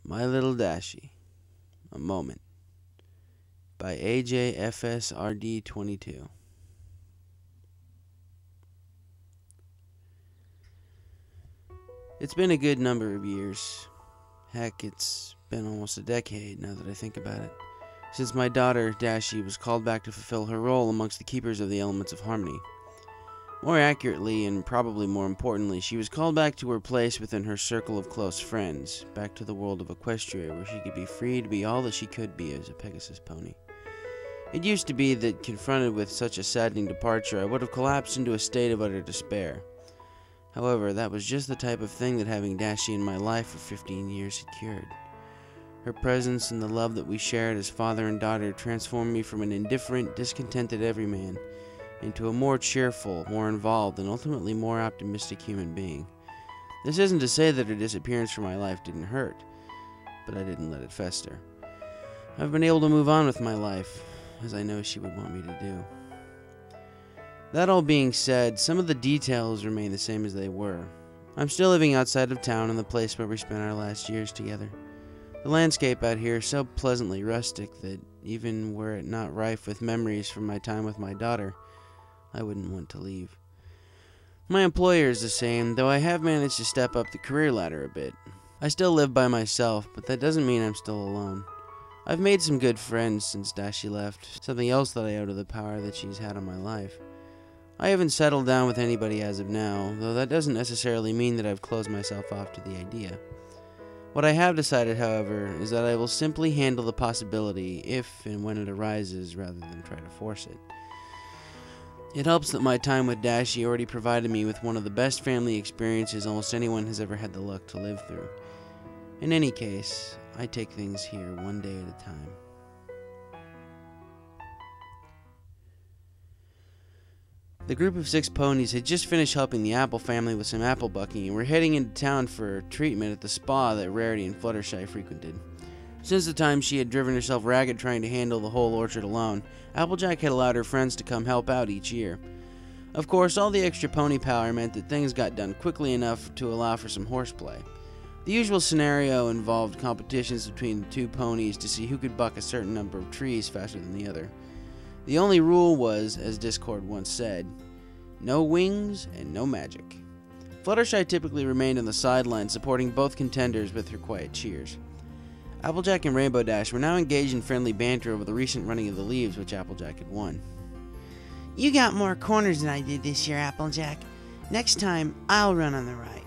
My Little Dashie, A Moment, by AJFSRD22. It's been a good number of years. Heck, it's been almost a decade now that I think about it, since my daughter, Dashie, was called back to fulfill her role amongst the keepers of the elements of harmony. More accurately, and probably more importantly, she was called back to her place within her circle of close friends, back to the world of Equestria, where she could be free to be all that she could be as a Pegasus pony. It used to be that, confronted with such a saddening departure, I would have collapsed into a state of utter despair. However, that was just the type of thing that having Dashie in my life for 15 years had cured. Her presence and the love that we shared as father and daughter transformed me from an indifferent, discontented everyman into a more cheerful, more involved, and ultimately more optimistic human being. This isn't to say that her disappearance from my life didn't hurt, but I didn't let it fester. I've been able to move on with my life, as I know she would want me to do. That all being said, some of the details remain the same as they were. I'm still living outside of town in the place where we spent our last years together. The landscape out here is so pleasantly rustic that, even were it not rife with memories from my time with my daughter, I wouldn't want to leave. My employer is the same, though I have managed to step up the career ladder a bit. I still live by myself, but that doesn't mean I'm still alone. I've made some good friends since Dashie left, something else that I owe to the power that she's had on my life. I haven't settled down with anybody as of now, though that doesn't necessarily mean that I've closed myself off to the idea. What I have decided, however, is that I will simply handle the possibility if and when it arises rather than try to force it. It helps that my time with Dashie already provided me with one of the best family experiences almost anyone has ever had the luck to live through. In any case, I take things here one day at a time. The group of 6 ponies had just finished helping the Apple family with some apple bucking and were heading into town for treatment at the spa that Rarity and Fluttershy frequented. Since the time she had driven herself ragged trying to handle the whole orchard alone, Applejack had allowed her friends to come help out each year. Of course, all the extra pony power meant that things got done quickly enough to allow for some horseplay. The usual scenario involved competitions between the 2 ponies to see who could buck a certain number of trees faster than the other. The only rule was, as Discord once said, no wings and no magic. Fluttershy typically remained on the sidelines, supporting both contenders with her quiet cheers. Applejack and Rainbow Dash were now engaged in friendly banter over the recent running of the leaves, which Applejack had won. You got more corners than I did this year, Applejack. Next time, I'll run on the right.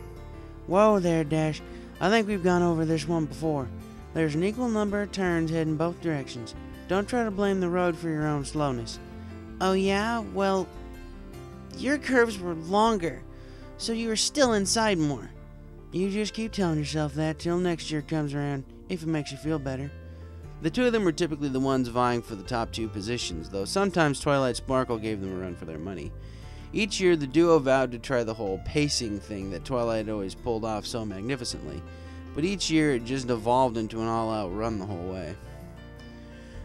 Whoa there, Dash. I think we've gone over this one before. There's an equal number of turns heading both directions. Don't try to blame the road for your own slowness. Oh yeah? Well, your curves were longer, so you were still inside more. You just keep telling yourself that till next year comes around, if it makes you feel better. The 2 of them were typically the ones vying for the top 2 positions, though sometimes Twilight Sparkle gave them a run for their money. Each year, the duo vowed to try the whole pacing thing that Twilight always pulled off so magnificently, but each year it just evolved into an all-out run the whole way.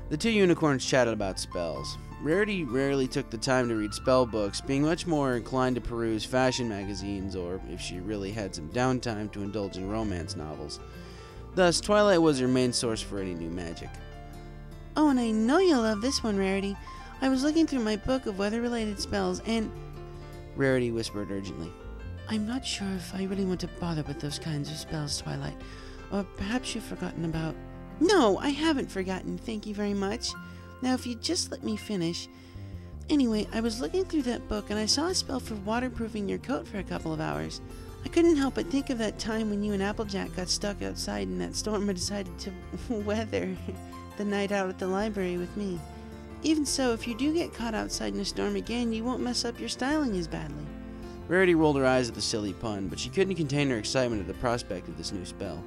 The 2 unicorns chatted about spells. Rarity rarely took the time to read spell books, being much more inclined to peruse fashion magazines, or, if she really had some downtime, to indulge in romance novels. Thus, Twilight was her main source for any new magic. Oh, and I know you'll love this one, Rarity. I was looking through my book of weather-related spells, and... Rarity whispered urgently. I'm not sure if I really want to bother with those kinds of spells, Twilight. Or perhaps you've forgotten about... No, I haven't forgotten, thank you very much. Now, if you'd just let me finish... Anyway, I was looking through that book, and I saw a spell for waterproofing your coat for a couple of hours. I couldn't help but think of that time when you and Applejack got stuck outside in that storm and decided to weather the night out at the library with me. Even so, if you do get caught outside in a storm again, you won't mess up your styling as badly. Rarity rolled her eyes at the silly pun, but she couldn't contain her excitement at the prospect of this new spell.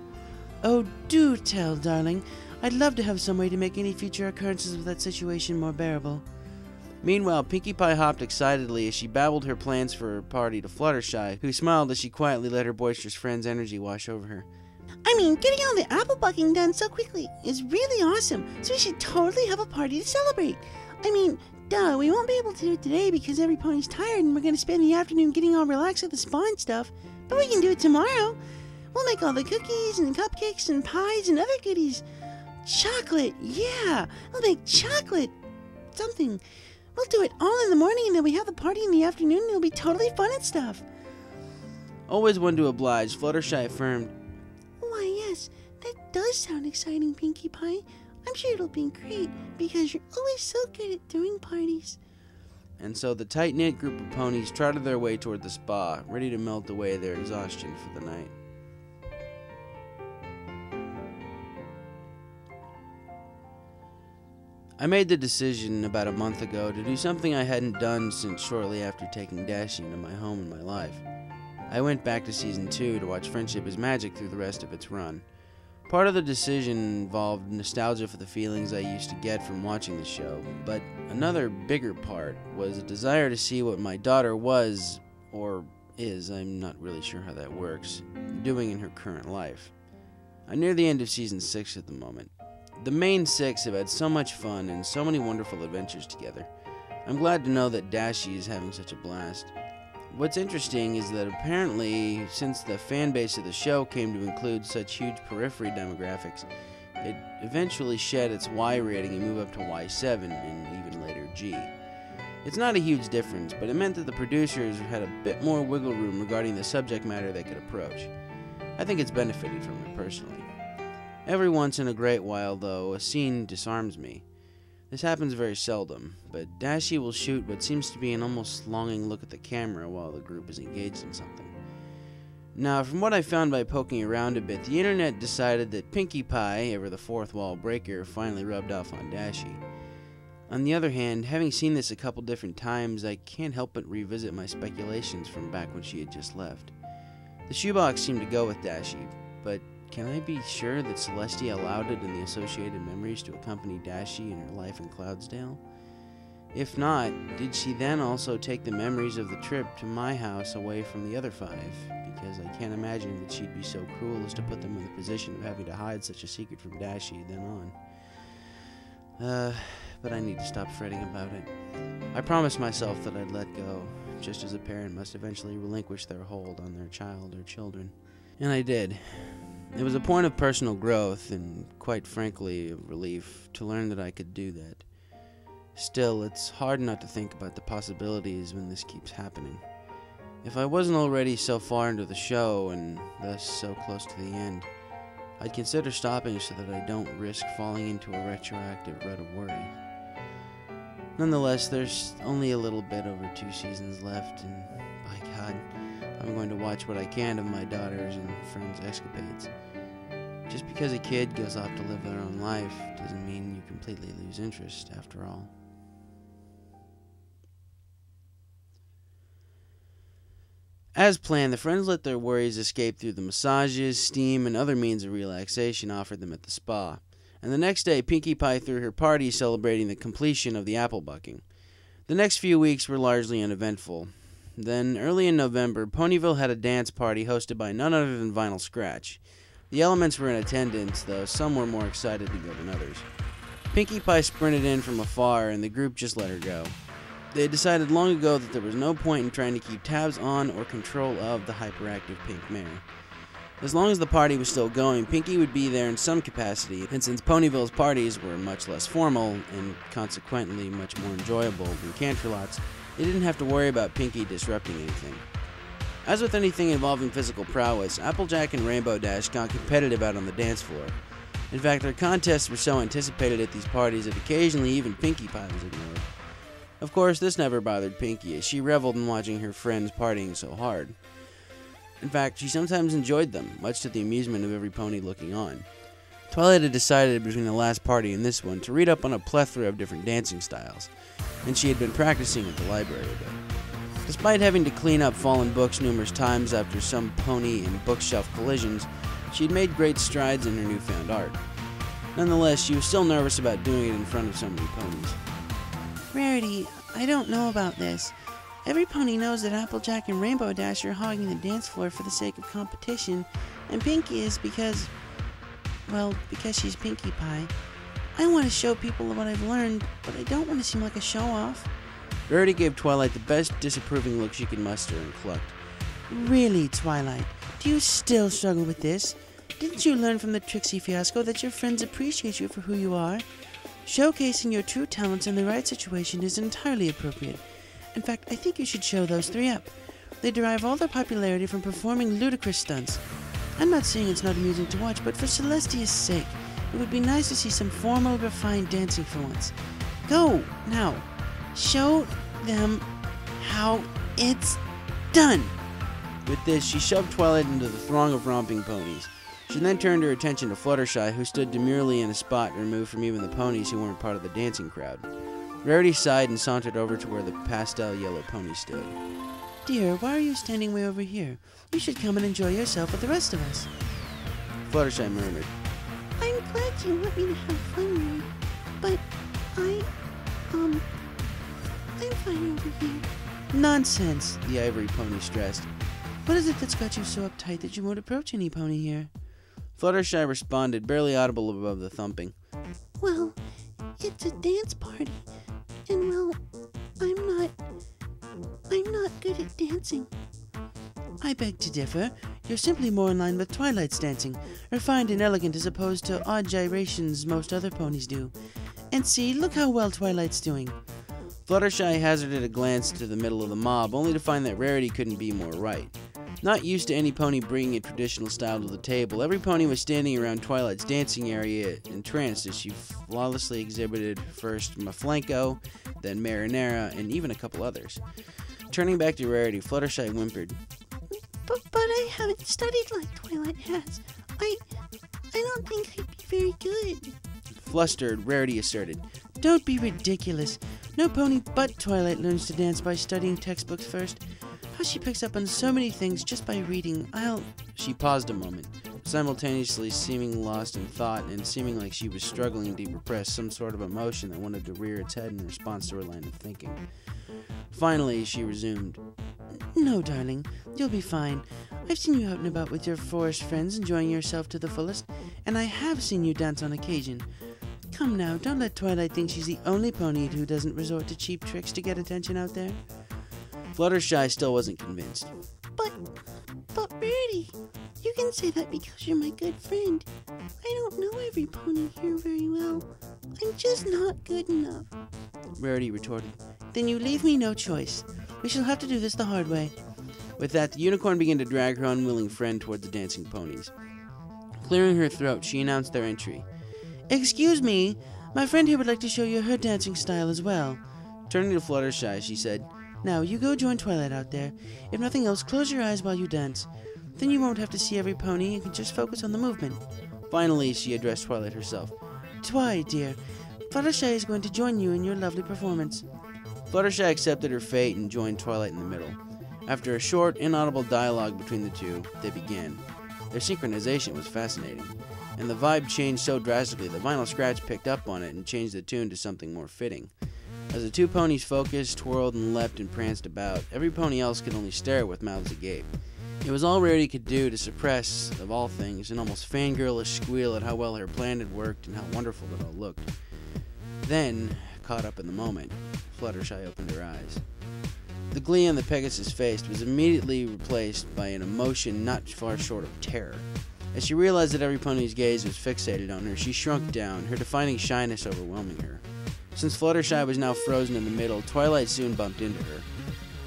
Oh, do tell, darling. I'd love to have some way to make any future occurrences of that situation more bearable. Meanwhile, Pinkie Pie hopped excitedly as she babbled her plans for her party to Fluttershy, who smiled as she quietly let her boisterous friend's energy wash over her. I mean, getting all the apple bucking done so quickly is really awesome, so we should totally have a party to celebrate. I mean, duh, we won't be able to do it today because every pony's tired and we're going to spend the afternoon getting all relaxed at the spa and stuff, but we can do it tomorrow. We'll make all the cookies and cupcakes and pies and other goodies. Chocolate, yeah, we'll make chocolate. Something. We'll do it all in the morning, and then we have the party in the afternoon, and it'll be totally fun and stuff. Always one to oblige, Fluttershy affirmed. Why, yes, that does sound exciting, Pinkie Pie. I'm sure it'll be great, because you're always so good at doing parties. And so the tight-knit group of ponies trotted their way toward the spa, ready to melt away their exhaustion for the night. I made the decision about a month ago to do something I hadn't done since shortly after taking Dashie into my home and my life. I went back to Season 2 to watch Friendship is Magic through the rest of its run. Part of the decision involved nostalgia for the feelings I used to get from watching the show, but another bigger part was a desire to see what my daughter was, or is, I'm not really sure how that works, doing in her current life. I'm near the end of Season 6 at the moment. The main 6 have had so much fun and so many wonderful adventures together. I'm glad to know that Dashie is having such a blast. What's interesting is that apparently, since the fan base of the show came to include such huge periphery demographics, it eventually shed its Y rating and moved up to Y7 and even later G. It's not a huge difference, but it meant that the producers had a bit more wiggle room regarding the subject matter they could approach. I think it's benefited from it personally. Every once in a great while, though, a scene disarms me. This happens very seldom, but Dashie will shoot what seems to be an almost longing look at the camera while the group is engaged in something. Now, from what I found by poking around a bit, the internet decided that Pinkie Pie, ever the fourth wall breaker, finally rubbed off on Dashie. On the other hand, having seen this a couple different times, I can't help but revisit my speculations from back when she had just left. The shoebox seemed to go with Dashie, but can I be sure that Celestia allowed it and the associated memories to accompany Dashie in her life in Cloudsdale? If not, did she then also take the memories of the trip to my house away from the other 5? Because I can't imagine that she'd be so cruel as to put them in the position of having to hide such a secret from Dashie then on. But I need to stop fretting about it. I promised myself that I'd let go, just as a parent must eventually relinquish their hold on their child or children. And I did. It was a point of personal growth, and quite frankly, of relief, to learn that I could do that. Still, it's hard not to think about the possibilities when this keeps happening. If I wasn't already so far into the show, and thus so close to the end, I'd consider stopping so that I don't risk falling into a retroactive rut of worry. Nonetheless, there's only a little bit over 2 seasons left, and by God, I'm going to watch what I can of my daughter's and friends' escapades. Just because a kid goes off to live their own life doesn't mean you completely lose interest, after all. As planned, the friends let their worries escape through the massages, steam, and other means of relaxation offered them at the spa. And the next day, Pinkie Pie threw her party celebrating the completion of the apple bucking. The next few weeks were largely uneventful. Then, early in November, Ponyville had a dance party hosted by none other than Vinyl Scratch. The Elements were in attendance, though some were more excited to go than others. Pinkie Pie sprinted in from afar, and the group just let her go. They had decided long ago that there was no point in trying to keep tabs on or control of the hyperactive pink mare. As long as the party was still going, Pinkie would be there in some capacity, and since Ponyville's parties were much less formal, and consequently much more enjoyable than Canterlot's, they didn't have to worry about Pinkie disrupting anything. As with anything involving physical prowess, Applejack and Rainbow Dash got competitive out on the dance floor. In fact, their contests were so anticipated at these parties that occasionally even Pinkie Pie was ignored. Of course, this never bothered Pinkie, as she reveled in watching her friends partying so hard. In fact, she sometimes enjoyed them, much to the amusement of every pony looking on. Twilight had decided between the last party and this one to read up on a plethora of different dancing styles, and she had been practicing at the library a bit. Despite having to clean up fallen books numerous times after some pony and bookshelf collisions, she had made great strides in her newfound art. Nonetheless, she was still nervous about doing it in front of so many ponies. Rarity, I don't know about this. Every pony knows that Applejack and Rainbow Dash are hogging the dance floor for the sake of competition, and Pinkie is because she's Pinkie Pie. I want to show people what I've learned, but I don't want to seem like a show-off. Rarity gave Twilight the best disapproving look she could muster and clucked. Really, Twilight, Do you still struggle with this? Didn't you learn from the Trixie fiasco that your friends appreciate you for who you are? Showcasing your true talents in the right situation is entirely appropriate. In fact, I think you should show those three up. They derive all their popularity from performing ludicrous stunts. I'm not saying it's not amusing to watch, but for Celestia's sake, it would be nice to see some formal, refined dancing for once. Go, now. Show them how it's done. With this, she shoved Twilight into the throng of romping ponies. She then turned her attention to Fluttershy, who stood demurely in a spot removed from even the ponies who weren't part of the dancing crowd. Rarity sighed and sauntered over to where the pastel yellow pony stood. Dear, why are you standing way over here? You should come and enjoy yourself with the rest of us. Fluttershy murmured. I'm glad you want me to have fun here, but I'm fine over here. Nonsense, The ivory pony stressed. What is it that's got you so uptight that you won't approach any pony here? Fluttershy responded, barely audible above the thumping. Well, it's a dance party, and well, I'm not good at dancing. I beg to differ. You're simply more in line with Twilight's dancing, refined and elegant as opposed to odd gyrations most other ponies do. And see, look how well Twilight's doing. Fluttershy hazarded a glance to the middle of the mob, only to find that Rarity couldn't be more right. Not used to any pony bringing a traditional style to the table, every pony was standing around Twilight's dancing area entranced as she flawlessly exhibited first Maflenko, then Marinera, and even a couple others. Turning back to Rarity, Fluttershy whimpered. But I haven't studied like Twilight has. I don't think I'd be very good. Flustered, Rarity asserted. Don't be ridiculous. No pony but Twilight learns to dance by studying textbooks first. How she picks up on so many things just by reading, She paused a moment, simultaneously seeming lost in thought and seeming like she was struggling to repress some sort of emotion that wanted to rear its head in response to her line of thinking. Finally, she resumed. No, darling, you'll be fine. I've seen you out and about with your forest friends enjoying yourself to the fullest, and I have seen you dance on occasion. Come now, don't let Twilight think she's the only pony who doesn't resort to cheap tricks to get attention out there. Fluttershy still wasn't convinced. But Rarity, you can say that because you're my good friend. I don't know every pony here very well. I'm just not good enough. Rarity retorted. Then you leave me no choice. We shall have to do this the hard way. With that, the unicorn began to drag her unwilling friend toward the dancing ponies. Clearing her throat, she announced their entry. Excuse me, my friend here would like to show you her dancing style as well. Turning to Fluttershy, she said, Now, you go join Twilight out there. If nothing else, close your eyes while you dance. Then you won't have to see every pony and can just focus on the movement. Finally, she addressed Twilight herself. Twi, dear, Fluttershy is going to join you in your lovely performance. Fluttershy accepted her fate and joined Twilight in the middle. After a short, inaudible dialogue between the two, they began. Their synchronization was fascinating, and the vibe changed so drastically that Vinyl Scratch picked up on it and changed the tune to something more fitting. As the two ponies focused, twirled, and leapt and pranced about, every pony else could only stare with mouths agape. It was all Rarity could do to suppress, of all things, an almost fangirlish squeal at how well her plan had worked and how wonderful it all looked. Then, caught up in the moment, Fluttershy opened her eyes. The glee on the Pegasus' face was immediately replaced by an emotion not far short of terror. As she realized that every pony's gaze was fixated on her, she shrunk down, her defining shyness overwhelming her. Since Fluttershy was now frozen in the middle, Twilight soon bumped into her.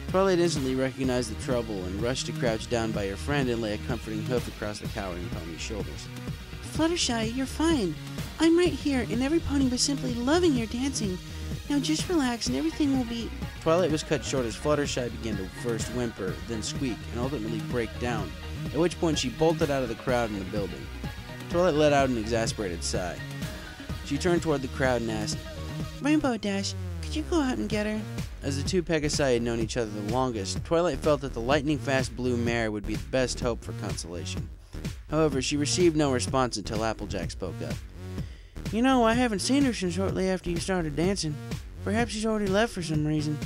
Twilight instantly recognized the trouble and rushed to crouch down by her friend and lay a comforting hoof across the cowering pony's shoulders. Fluttershy, you're fine. I'm right here, and every pony was simply loving your dancing. Now just relax and everything will be... Twilight was cut short as Fluttershy began to first whimper, then squeak, and ultimately break down, at which point she bolted out of the crowd in the building. Twilight let out an exasperated sigh. She turned toward the crowd and asked, Rainbow Dash, could you go out and get her? As the two Pegasi had known each other the longest, Twilight felt that the lightning-fast blue mare would be the best hope for consolation. However, she received no response until Applejack spoke up. You know, I haven't seen her since shortly after you started dancing. Perhaps she's already left for some reason.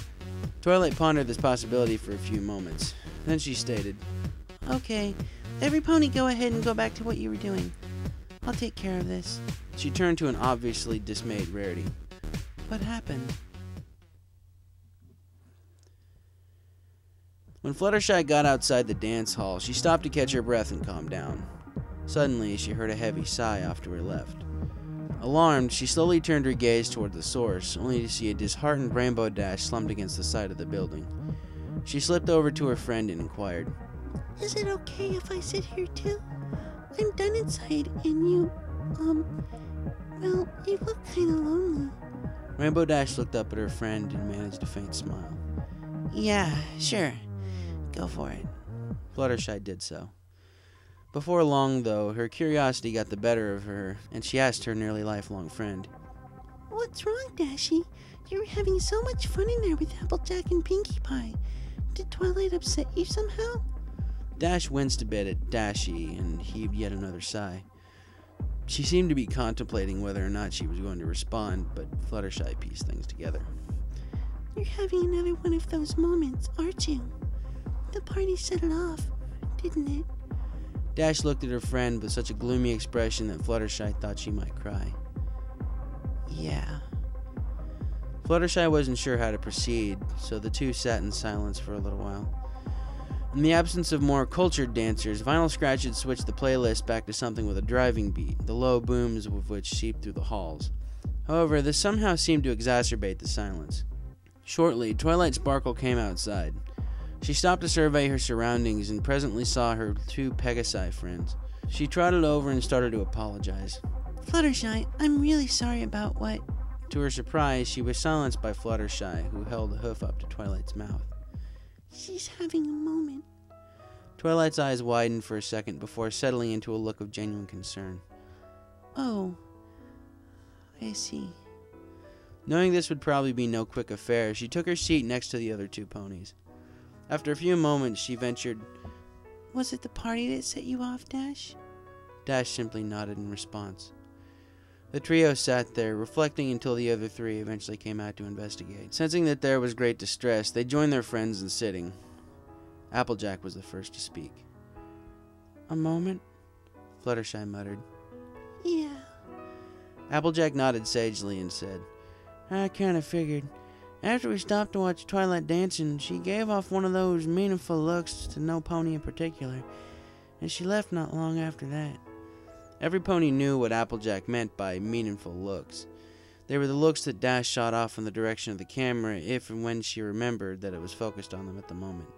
Twilight pondered this possibility for a few moments. Then she stated, Okay, every pony go ahead and go back to what you were doing. I'll take care of this. She turned to an obviously dismayed Rarity. What happened? When Fluttershy got outside the dance hall, she stopped to catch her breath and calm down. Suddenly, she heard a heavy sigh off to her left. Alarmed, she slowly turned her gaze toward the source, only to see a disheartened Rainbow Dash slumped against the side of the building. She slipped over to her friend and inquired, Is it okay if I sit here too? I'm done inside and you look kinda lonely. Rainbow Dash looked up at her friend and managed a faint smile. Yeah, sure. Go for it. Fluttershy did so. Before long, though, her curiosity got the better of her, and she asked her nearly lifelong friend, What's wrong, Dashie? You were having so much fun in there with Applejack and Pinkie Pie. Did Twilight upset you somehow? Dash winced a bit at Dashie and heaved yet another sigh. She seemed to be contemplating whether or not she was going to respond, but Fluttershy pieced things together. You're having another one of those moments, aren't you? The party set it off, didn't it? Dash looked at her friend with such a gloomy expression that Fluttershy thought she might cry. Yeah. Fluttershy wasn't sure how to proceed, so the two sat in silence for a little while. In the absence of more cultured dancers, Vinyl Scratch had switched the playlist back to something with a driving beat, the low booms of which seeped through the halls. However, this somehow seemed to exacerbate the silence. Shortly, Twilight Sparkle came outside. She stopped to survey her surroundings and presently saw her two Pegasi friends. She trotted over and started to apologize. Fluttershy, I'm really sorry about what... To her surprise, she was silenced by Fluttershy, who held a hoof up to Twilight's mouth. She's having a moment. Twilight's eyes widened for a second before settling into a look of genuine concern. Oh, I see. Knowing this would probably be no quick affair, she took her seat next to the other two ponies. After a few moments, she ventured, Was it the party that set you off, Dash? Dash simply nodded in response. The trio sat there, reflecting until the other three eventually came out to investigate. Sensing that there was great distress, they joined their friends in sitting. Applejack was the first to speak. A moment? Fluttershy muttered. Yeah. Applejack nodded sagely and said, I kind of figured. After we stopped to watch Twilight dancing, she gave off one of those meaningful looks to no pony in particular, and she left not long after that. Every pony knew what Applejack meant by meaningful looks. They were the looks that Dash shot off in the direction of the camera if and when she remembered that it was focused on them at the moment.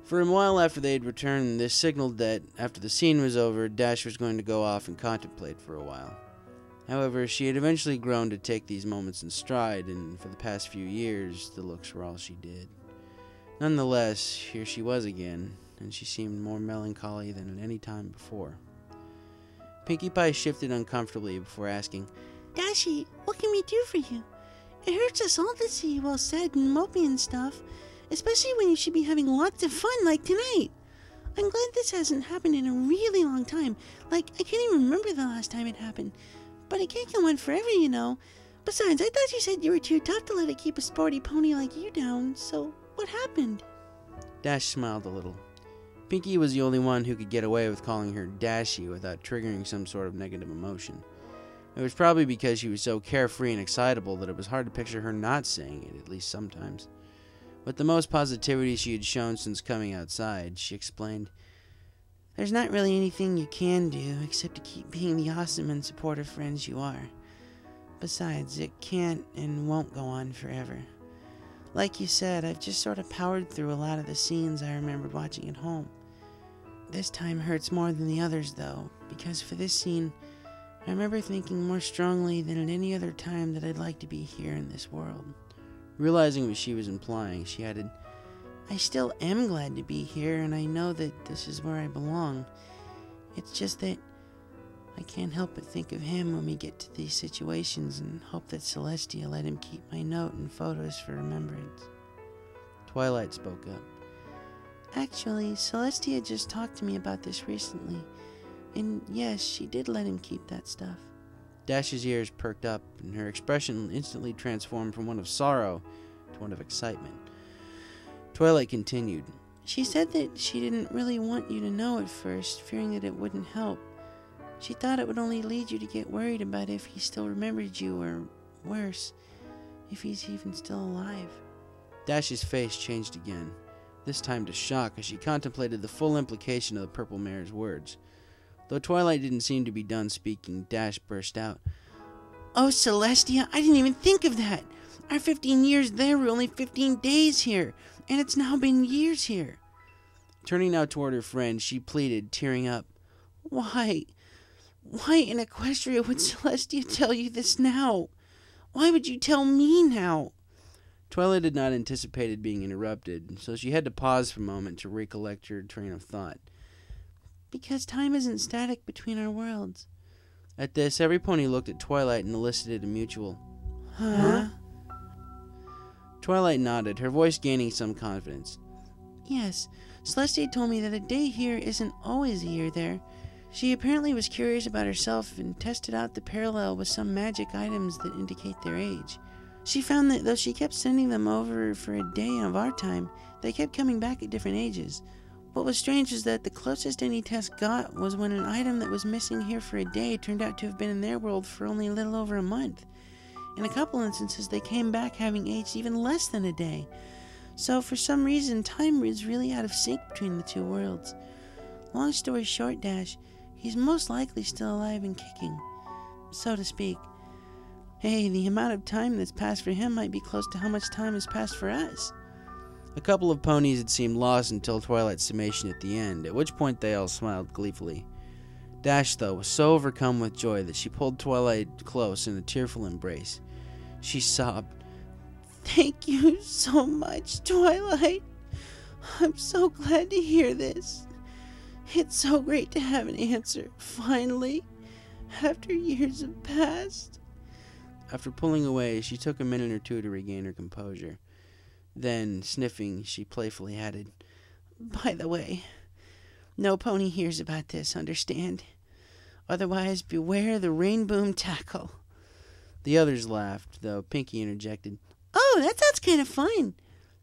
For a while after they had returned, this signaled that, after the scene was over, Dash was going to go off and contemplate for a while. However, she had eventually grown to take these moments in stride, and for the past few years, the looks were all she did. Nonetheless, here she was again, and she seemed more melancholy than at any time before. Pinkie Pie shifted uncomfortably before asking, Dashie, what can we do for you? It hurts us all to see you all sad and mopey and stuff, especially when you should be having lots of fun like tonight. I'm glad this hasn't happened in a really long time. Like, I can't even remember the last time it happened. But it can't go on forever, you know. Besides, I thought you said you were too tough to let it keep a sporty pony like you down, so what happened? Dash smiled a little. Pinkie was the only one who could get away with calling her Dashie without triggering some sort of negative emotion. It was probably because she was so carefree and excitable that it was hard to picture her not saying it, at least sometimes. With the most positivity she had shown since coming outside, she explained, There's not really anything you can do except to keep being the awesome and supportive friends you are. Besides, it can't and won't go on forever. Like you said, I've just sort of powered through a lot of the scenes I remembered watching at home. This time hurts more than the others, though, because for this scene, I remember thinking more strongly than at any other time that I'd like to be here in this world. Realizing what she was implying, she added, I still am glad to be here, and I know that this is where I belong. It's just that I can't help but think of him when we get to these situations and hope that Celestia let him keep my note and photos for remembrance. Twilight spoke up. Actually, Celestia just talked to me about this recently, and yes, she did let him keep that stuff. Dash's ears perked up, and her expression instantly transformed from one of sorrow to one of excitement. Twilight continued. She said that she didn't really want you to know at first, fearing that it wouldn't help. She thought it would only lead you to get worried about if he still remembered you, or worse, if he's even still alive. Dash's face changed again. this time to shock as she contemplated the full implication of the Purple Mare's words. Though Twilight didn't seem to be done speaking, Dash burst out. Oh, Celestia, I didn't even think of that. Our 15 years there were only 15 days here, and it's now been years here. Turning now toward her friend, she pleaded, tearing up. Why in Equestria would Celestia tell you this now? Why would you tell me now? Twilight had not anticipated being interrupted, so she had to pause for a moment to recollect her train of thought. Because time isn't static between our worlds. At this, every pony looked at Twilight and elicited a mutual, Huh? Twilight nodded, her voice gaining some confidence. Yes, Celestia told me that a day here isn't always a year there. She apparently was curious about herself and tested out the parallel with some magic items that indicate their age. She found that though she kept sending them over for a day of our time, they kept coming back at different ages. What was strange is that the closest any test got was when an item that was missing here for a day turned out to have been in their world for only a little over a month. In a couple instances, they came back having aged even less than a day. So for some reason, time is really out of sync between the two worlds. Long story short, Dash, he's most likely still alive and kicking, so to speak. Hey, the amount of time that's passed for him might be close to how much time has passed for us. A couple of ponies had seemed lost until Twilight's summation at the end, at which point they all smiled gleefully. Dash, though, was so overcome with joy that she pulled Twilight close in a tearful embrace. She sobbed, Thank you so much, Twilight. I'm so glad to hear this. It's so great to have an answer, finally, after years have passed. After pulling away, she took a minute or two to regain her composure. Then, sniffing, she playfully added, By the way, no pony hears about this, understand? Otherwise, beware the rainboom tackle. The others laughed, though Pinkie interjected, Oh, that sounds kind of fun.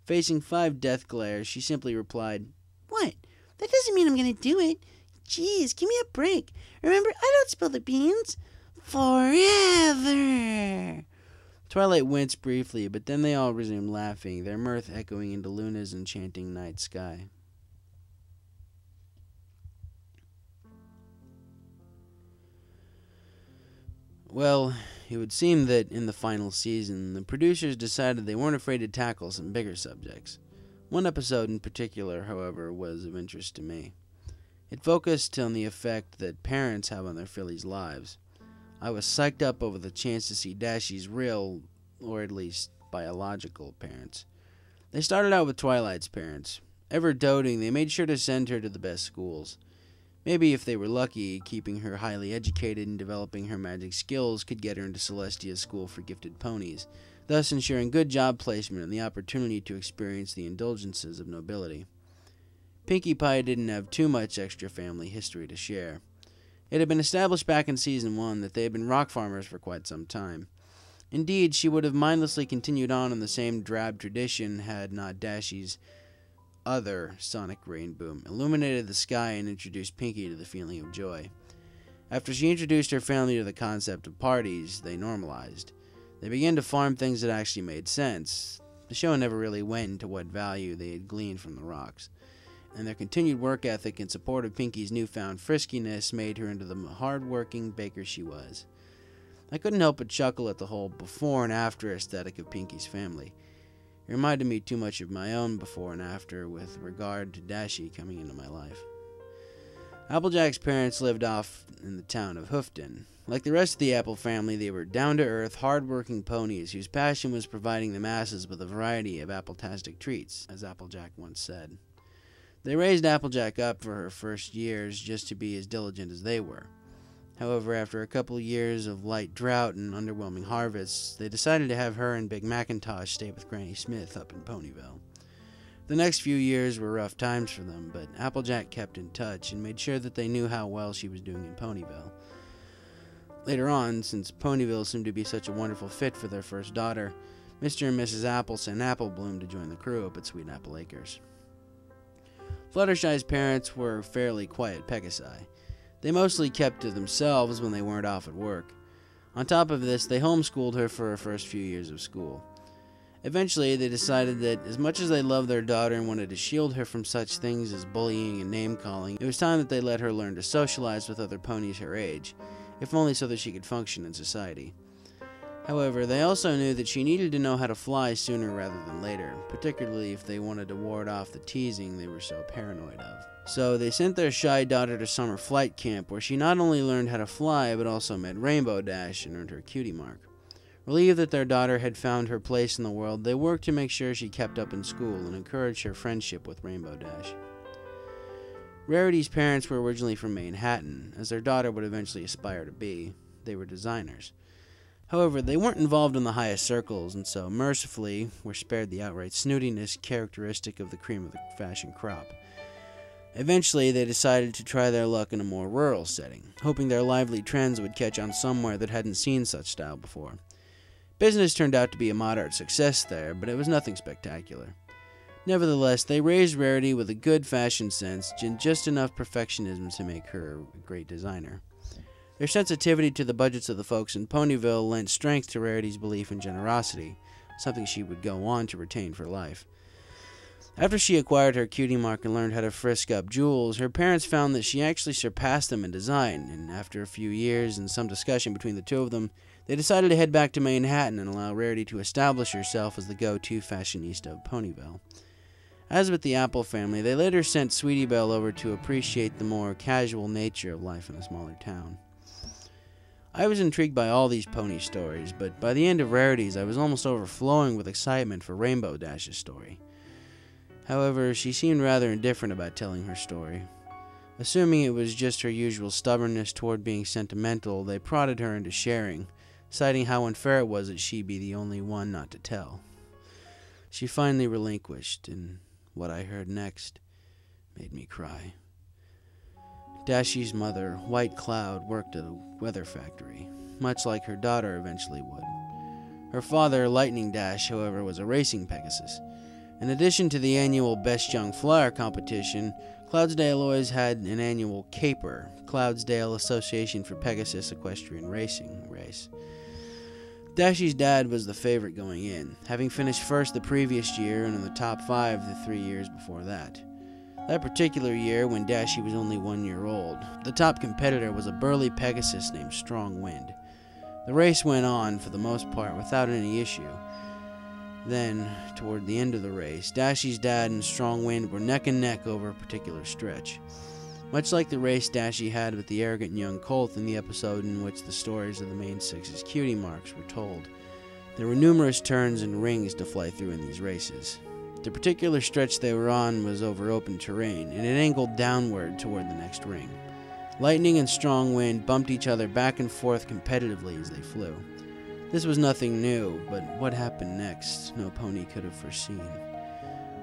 Facing 5 death glares, she simply replied, What? That doesn't mean I'm going to do it. Jeez, give me a break. Remember, I don't spill the beans. Forever. Twilight winced briefly, but then they all resumed laughing, their mirth echoing into Luna's enchanting night sky. Well, it would seem that in the final season, the producers decided they weren't afraid to tackle some bigger subjects. One episode in particular, however, was of interest to me. It focused on the effect that parents have on their fillies' lives. I was psyched up over the chance to see Dashie's real, or at least biological, parents. They started out with Twilight's parents. Ever doting, they made sure to send her to the best schools. Maybe if they were lucky, keeping her highly educated and developing her magic skills could get her into Celestia's School for Gifted Ponies, thus ensuring good job placement and the opportunity to experience the indulgences of nobility. Pinkie Pie didn't have too much extra family history to share. It had been established back in Season 1 that they had been rock farmers for quite some time. Indeed, she would have mindlessly continued on in the same drab tradition had not Dashie's other sonic rainboom illuminated the sky and introduced Pinkie to the feeling of joy. After she introduced her family to the concept of parties, they normalized. They began to farm things that actually made sense. The show never really went into what value they had gleaned from the rocks, and their continued work ethic in support of Pinkie's newfound friskiness made her into the hard-working baker she was. I couldn't help but chuckle at the whole before and after aesthetic of Pinkie's family. It reminded me too much of my own before and after with regard to Dashie coming into my life. Applejack's parents lived off in the town of Hoofton. Like the rest of the Apple family, they were down-to-earth, hard-working ponies whose passion was providing the masses with a variety of appletastic treats, as Applejack once said. They raised Applejack up for her first years just to be as diligent as they were. However, after a couple of years of light drought and underwhelming harvests, they decided to have her and Big Macintosh stay with Granny Smith up in Ponyville. The next few years were rough times for them, but Applejack kept in touch and made sure that they knew how well she was doing in Ponyville. Later on, since Ponyville seemed to be such a wonderful fit for their first daughter, Mr. and Mrs. Apple sent Apple Bloom to join the crew up at Sweet Apple Acres. Fluttershy's parents were fairly quiet Pegasi. They mostly kept to themselves when they weren't off at work. On top of this, they homeschooled her for her first few years of school. Eventually, they decided that as much as they loved their daughter and wanted to shield her from such things as bullying and name-calling, it was time that they let her learn to socialize with other ponies her age, if only so that she could function in society. However, they also knew that she needed to know how to fly sooner rather than later, particularly if they wanted to ward off the teasing they were so paranoid of. So they sent their shy daughter to summer flight camp, where she not only learned how to fly, but also met Rainbow Dash and earned her cutie mark. Relieved that their daughter had found her place in the world, they worked to make sure she kept up in school and encouraged her friendship with Rainbow Dash. Rarity's parents were originally from Manhattan, as their daughter would eventually aspire to be. They were designers. However, they weren't involved in the highest circles, and so, mercifully, were spared the outright snootiness characteristic of the cream of the fashion crop. Eventually, they decided to try their luck in a more rural setting, hoping their lively trends would catch on somewhere that hadn't seen such style before. Business turned out to be a moderate success there, but it was nothing spectacular. Nevertheless, they raised Rarity with a good fashion sense and just enough perfectionism to make her a great designer. Their sensitivity to the budgets of the folks in Ponyville lent strength to Rarity's belief in generosity, something she would go on to retain for life. After she acquired her cutie mark and learned how to frisk up jewels, her parents found that she actually surpassed them in design, and after a few years and some discussion between the two of them, they decided to head back to Manhattan and allow Rarity to establish herself as the go-to fashionista of Ponyville. As with the Apple family, they later sent Sweetie Belle over to appreciate the more casual nature of life in a smaller town. I was intrigued by all these pony stories, but by the end of Rarity's, I was almost overflowing with excitement for Rainbow Dash's story. However, she seemed rather indifferent about telling her story. Assuming it was just her usual stubbornness toward being sentimental, they prodded her into sharing, citing how unfair it was that she be the only one not to tell. She finally relinquished, and what I heard next made me cry. Dashie's mother, White Cloud, worked at a weather factory, much like her daughter eventually would. Her father, Lightning Dash, however, was a racing Pegasus. In addition to the annual Best Young Flyer competition, Cloudsdale always had an annual Caper, Cloudsdale Association for Pegasus Equestrian Racing race. Dashie's dad was the favorite going in, having finished first the previous year and in the top 5 the 3 years before that. That particular year, when Dashie was only 1 year old, the top competitor was a burly Pegasus named Strong Wind. The race went on, for the most part, without any issue. Then, toward the end of the race, Dashie's dad and Strong Wind were neck and neck over a particular stretch. Much like the race Dashie had with the arrogant young colt in the episode in which the stories of the main six's cutie marks were told, there were numerous turns and rings to fly through in these races. The particular stretch they were on was over open terrain, and it angled downward toward the next ring. Lightning and Strong Wind bumped each other back and forth competitively as they flew. This was nothing new, but what happened next, no pony could have foreseen.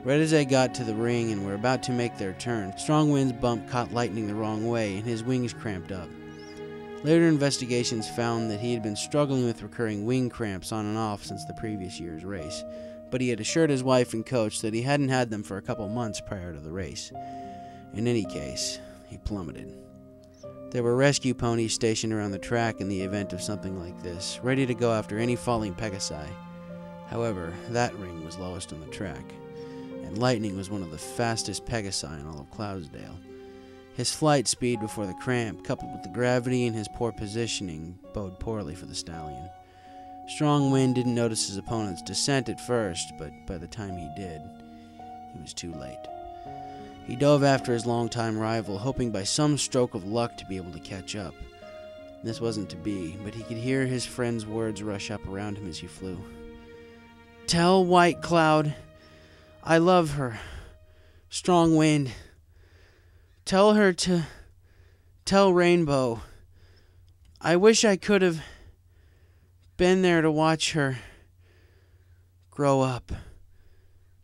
Right as they got to the ring and were about to make their turn, Strong Wind's bump caught Lightning the wrong way, and his wings cramped up. Later investigations found that he had been struggling with recurring wing cramps on and off since the previous year's race, but he had assured his wife and coach that he hadn't had them for a couple months prior to the race. In any case, he plummeted. There were rescue ponies stationed around the track in the event of something like this, ready to go after any falling Pegasi. However, that ring was lowest on the track, and Lightning was one of the fastest Pegasi in all of Cloudsdale. His flight speed before the cramp, coupled with the gravity and his poor positioning, bode poorly for the stallion. Strong Wind didn't notice his opponent's descent at first, but by the time he did, he was too late. He dove after his longtime rival, hoping by some stroke of luck to be able to catch up. This wasn't to be, but he could hear his friend's words rush up around him as he flew. "Tell White Cloud I love her. Strong Wind. Tell her to tell Rainbow. I wish I could have been there to watch her grow up."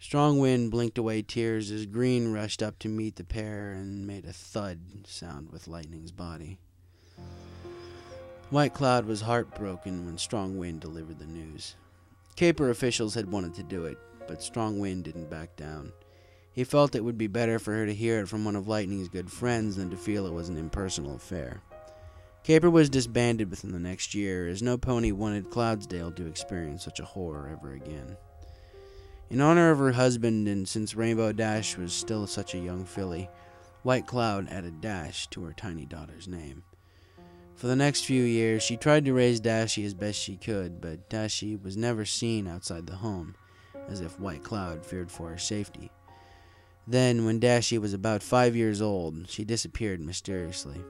Strong Wind blinked away tears as Green rushed up to meet the pair and made a thud sound with Lightning's body. White Cloud was heartbroken when Strong Wind delivered the news. Caper officials had wanted to do it, but Strong Wind didn't back down. He felt it would be better for her to hear it from one of Lightning's good friends than to feel it was an impersonal affair. Caper was disbanded within the next year, as no pony wanted Cloudsdale to experience such a horror ever again. In honor of her husband, and since Rainbow Dash was still such a young filly, White Cloud added Dash to her tiny daughter's name. For the next few years, she tried to raise Dashie as best she could, but Dashie was never seen outside the home, as if White Cloud feared for her safety. Then, when Dashie was about 5 years old, she disappeared mysteriously.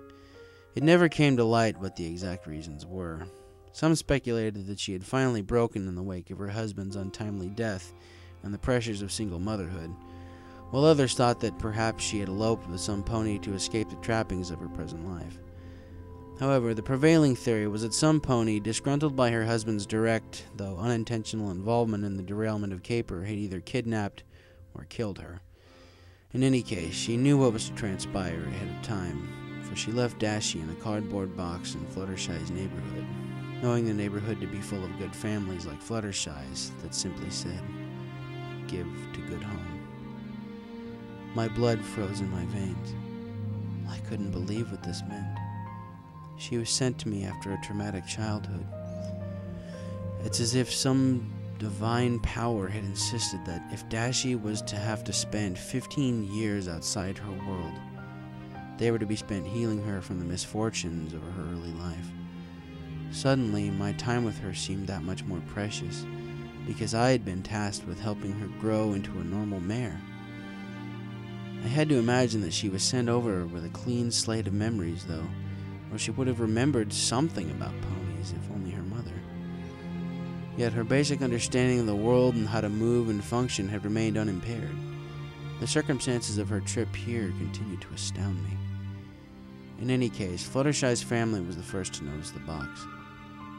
It never came to light what the exact reasons were. Some speculated that she had finally broken in the wake of her husband's untimely death and the pressures of single motherhood, while others thought that perhaps she had eloped with some pony to escape the trappings of her present life. However, the prevailing theory was that some pony, disgruntled by her husband's direct, though unintentional involvement in the derailment of Caper, had either kidnapped or killed her. In any case, she knew what was to transpire ahead of time, for she left Dashie in a cardboard box in Fluttershy's neighborhood, knowing the neighborhood to be full of good families like Fluttershy's that simply said, "Give to good home." My blood froze in my veins. I couldn't believe what this meant. She was sent to me after a traumatic childhood. It's as if some divine power had insisted that if Dashie was to have to spend 15 years outside her world, they were to be spent healing her from the misfortunes of her early life. Suddenly, my time with her seemed that much more precious, because I had been tasked with helping her grow into a normal mare. I had to imagine that she was sent over with a clean slate of memories, though, or she would have remembered something about ponies, if only her mother. Yet her basic understanding of the world and how to move and function had remained unimpaired. The circumstances of her trip here continued to astound me. In any case, Fluttershy's family was the first to notice the box.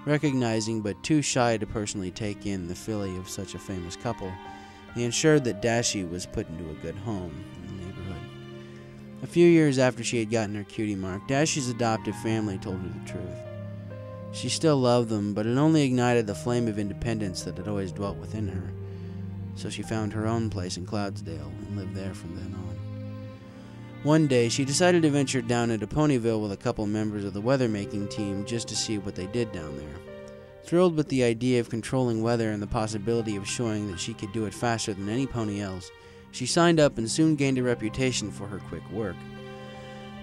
Recognizing, but too shy to personally take in, the filly of such a famous couple, they ensured that Dashie was put into a good home in the neighborhood. A few years after she had gotten her cutie mark, Dashie's adoptive family told her the truth. She still loved them, but it only ignited the flame of independence that had always dwelt within her, so she found her own place in Cloudsdale and lived there from then on. One day, she decided to venture down into Ponyville with a couple members of the weather-making team just to see what they did down there. Thrilled with the idea of controlling weather and the possibility of showing that she could do it faster than any pony else, she signed up and soon gained a reputation for her quick work.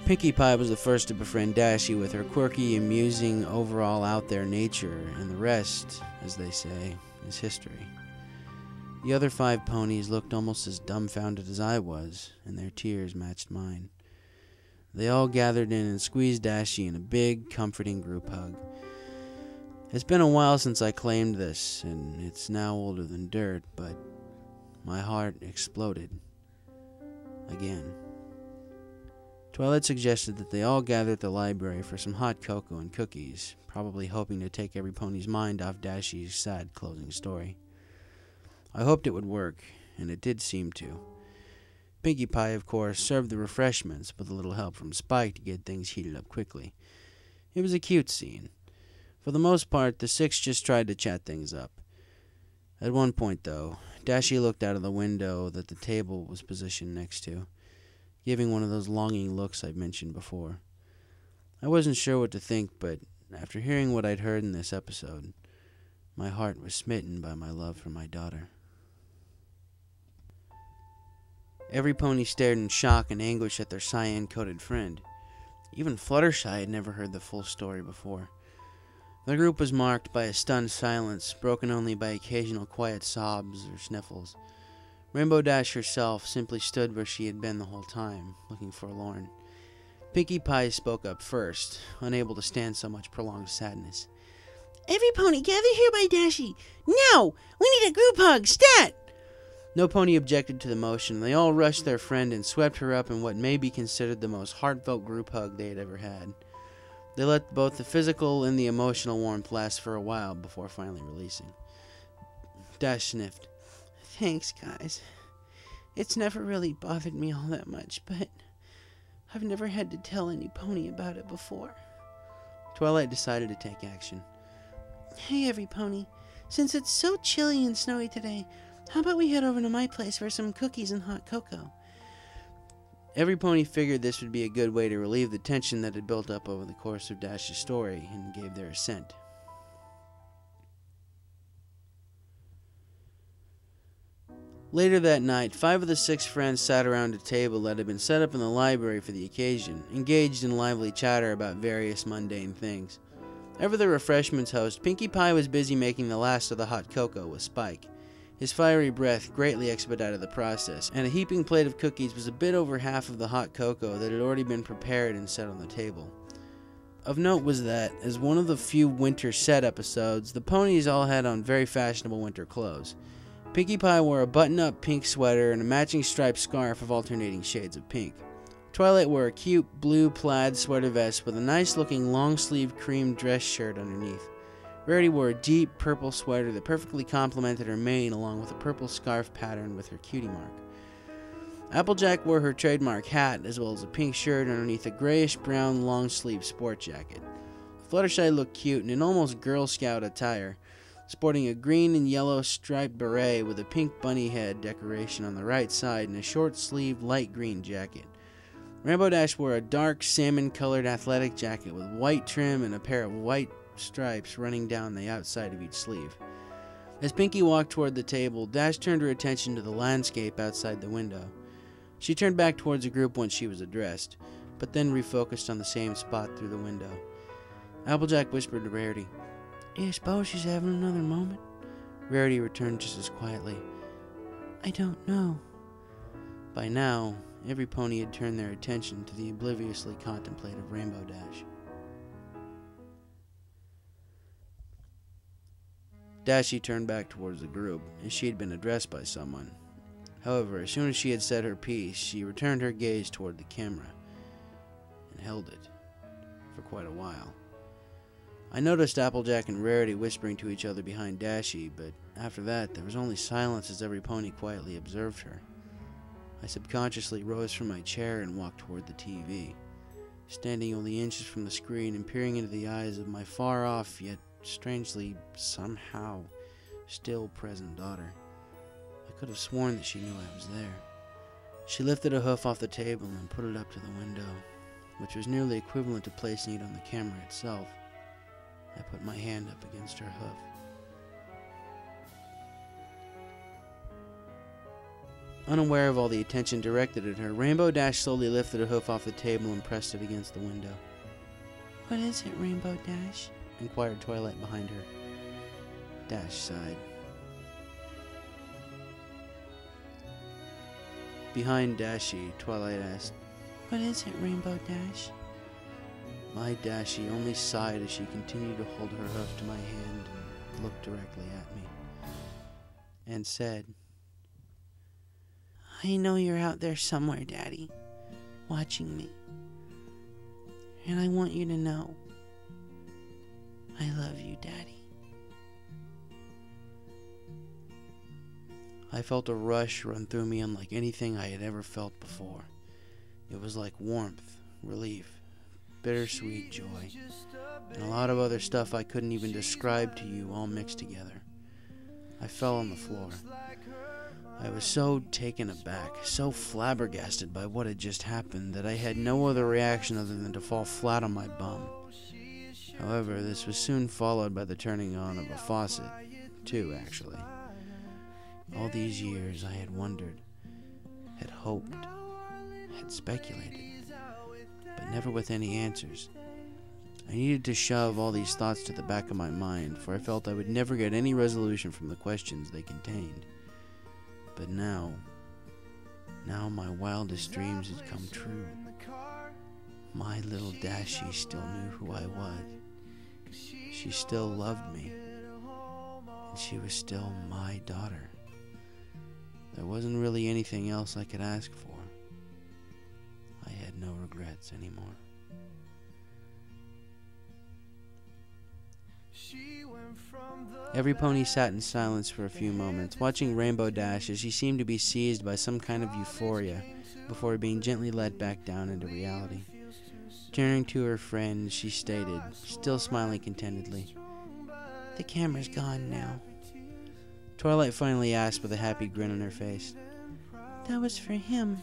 Pinkie Pie was the first to befriend Dashie with her quirky, amusing, overall out-there nature, and the rest, as they say, is history. The other 5 ponies looked almost as dumbfounded as I was, and their tears matched mine. They all gathered in and squeezed Dashie in a big, comforting group hug. It's been a while since I claimed this, and it's now older than dirt, but my heart exploded. Again. Twilight suggested that they all gather at the library for some hot cocoa and cookies, probably hoping to take every pony's mind off Dashie's sad closing story. I hoped it would work, and it did seem to. Pinkie Pie, of course, served the refreshments with a little help from Spike to get things heated up quickly. It was a cute scene. For the most part, the 6 just tried to chat things up. At one point, though, Dashie looked out of the window that the table was positioned next to, giving one of those longing looks I've mentioned before. I wasn't sure what to think, but after hearing what I'd heard in this episode, my heart was smitten by my love for my daughter. Every pony stared in shock and anguish at their cyan-coated friend. Even Fluttershy had never heard the full story before. The group was marked by a stunned silence, broken only by occasional quiet sobs or sniffles. Rainbow Dash herself simply stood where she had been the whole time, looking forlorn. Pinkie Pie spoke up first, unable to stand so much prolonged sadness. Every pony gather here by Dashie. Now! We need a group hug, stat! No pony objected to the motion, and they all rushed their friend and swept her up in what may be considered the most heartfelt group hug they had ever had. They let both the physical and the emotional warmth last for a while before finally releasing. Dash sniffed. Thanks, guys. It's never really bothered me all that much, but I've never had to tell any pony about it before. Twilight decided to take action. Hey, every pony. Since it's so chilly and snowy today, how about we head over to my place for some cookies and hot cocoa? Every pony figured this would be a good way to relieve the tension that had built up over the course of Dash's story, and gave their assent. Later that night, 5 of the 6 friends sat around a table that had been set up in the library for the occasion, engaged in lively chatter about various mundane things. Ever the refreshments host, Pinkie Pie was busy making the last of the hot cocoa with Spike. His fiery breath greatly expedited the process, and a heaping plate of cookies was a bit over half of the hot cocoa that had already been prepared and set on the table. Of note was that, as one of the few winter set episodes, the ponies all had on very fashionable winter clothes. Pinkie Pie wore a button-up pink sweater and a matching striped scarf of alternating shades of pink. Twilight wore a cute blue plaid sweater vest with a nice-looking long-sleeved cream dress shirt underneath. Rarity wore a deep purple sweater that perfectly complemented her mane along with a purple scarf pattern with her cutie mark. Applejack wore her trademark hat as well as a pink shirt underneath a grayish-brown long-sleeved sport jacket. Fluttershy looked cute in an almost Girl Scout attire, sporting a green and yellow striped beret with a pink bunny head decoration on the right side and a short-sleeved light green jacket. Rainbow Dash wore a dark salmon-colored athletic jacket with white trim and a pair of white stripes running down the outside of each sleeve. As Pinkie walked toward the table, Dash turned her attention to the landscape outside the window. She turned back towards the group once she was addressed, but then refocused on the same spot through the window. Applejack whispered to Rarity, "Do you suppose she's having another moment?" Rarity returned just as quietly, "I don't know." By now, every pony had turned their attention to the obliviously contemplative Rainbow Dash. Dashie turned back towards the group, as she had been addressed by someone. However, as soon as she had said her piece, she returned her gaze toward the camera, and held it for quite a while. I noticed Applejack and Rarity whispering to each other behind Dashie, but after that, there was only silence as every pony quietly observed her. I subconsciously rose from my chair and walked toward the TV, standing only inches from the screen and peering into the eyes of my far-off, yet strangely, somehow, still present daughter. I could have sworn that she knew I was there. She lifted a hoof off the table and put it up to the window, which was nearly equivalent to placing it on the camera itself. I put my hand up against her hoof. Unaware of all the attention directed at her, Rainbow Dash slowly lifted a hoof off the table and pressed it against the window. "What is it, Rainbow Dash?" inquired Twilight behind her. Dash sighed. Behind Dashie, Twilight asked, "What is it, Rainbow Dash?" My Dashie only sighed as she continued to hold her hoof to my hand and looked directly at me, and said, "I know you're out there somewhere, Daddy, watching me. And I want you to know, I love you, Daddy." I felt a rush run through me unlike anything I had ever felt before. It was like warmth, relief, bittersweet joy, and a lot of other stuff I couldn't even describe to you all mixed together. I fell on the floor. I was so taken aback, so flabbergasted by what had just happened that I had no other reaction other than to fall flat on my bum. However, this was soon followed by the turning on of a faucet, too, actually. All these years I had wondered, had hoped, had speculated, but never with any answers. I needed to shove all these thoughts to the back of my mind, for I felt I would never get any resolution from the questions they contained. But now my wildest dreams had come true. My little Dashie still knew who I was. She still loved me, and she was still my daughter. There wasn't really anything else I could ask for. I had no regrets anymore. Every pony sat in silence for a few moments, watching Rainbow Dash as she seemed to be seized by some kind of euphoria before being gently let back down into reality. Turning to her friend, she stated, still smiling contentedly, "The camera's gone now." Twilight finally asked with a happy grin on her face, "That was for him,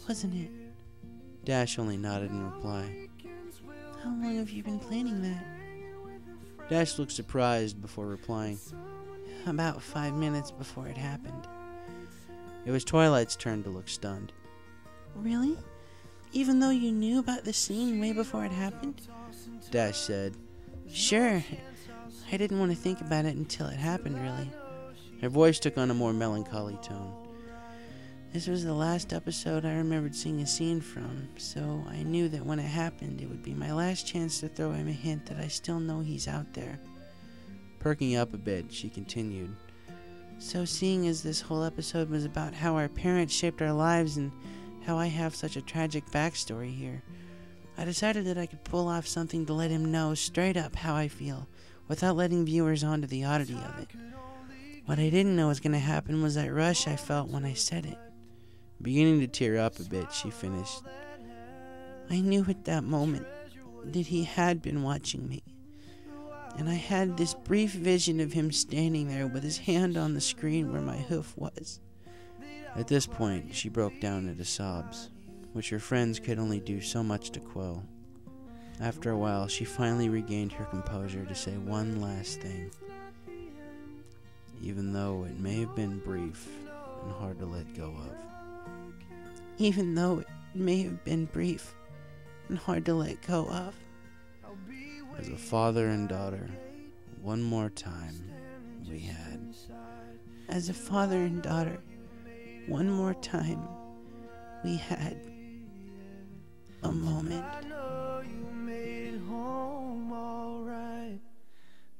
wasn't it?" Dash only nodded in reply. "How long have you been planning that?" Dash looked surprised before replying, "About 5 minutes before it happened." It was Twilight's turn to look stunned. Really? Even though you knew about the scene way before it happened? Dash said. Sure. I didn't want to think about it until it happened, really. Her voice took on a more melancholy tone. This was the last episode I remembered seeing a scene from, so I knew that when it happened, it would be my last chance to throw him a hint that I still know he's out there. Perking up a bit, she continued. So seeing as this whole episode was about how our parents shaped our lives and how I have such a tragic backstory here, I decided that I could pull off something to let him know straight up how I feel, without letting viewers onto the oddity of it. What I didn't know was going to happen was that rush I felt when I said it. Beginning to tear up a bit, she finished. I knew at that moment that he had been watching me. And I had this brief vision of him standing there with his hand on the screen where my hoof was. At this point, she broke down into sobs, which her friends could only do so much to quell. After a while, she finally regained her composure to say one last thing. Even though it may have been brief and hard to let go of. Even though it may have been brief and hard to let go of. As a father and daughter, one more time we had. As a father and daughter, one more time we had a moment.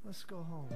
Let's go home.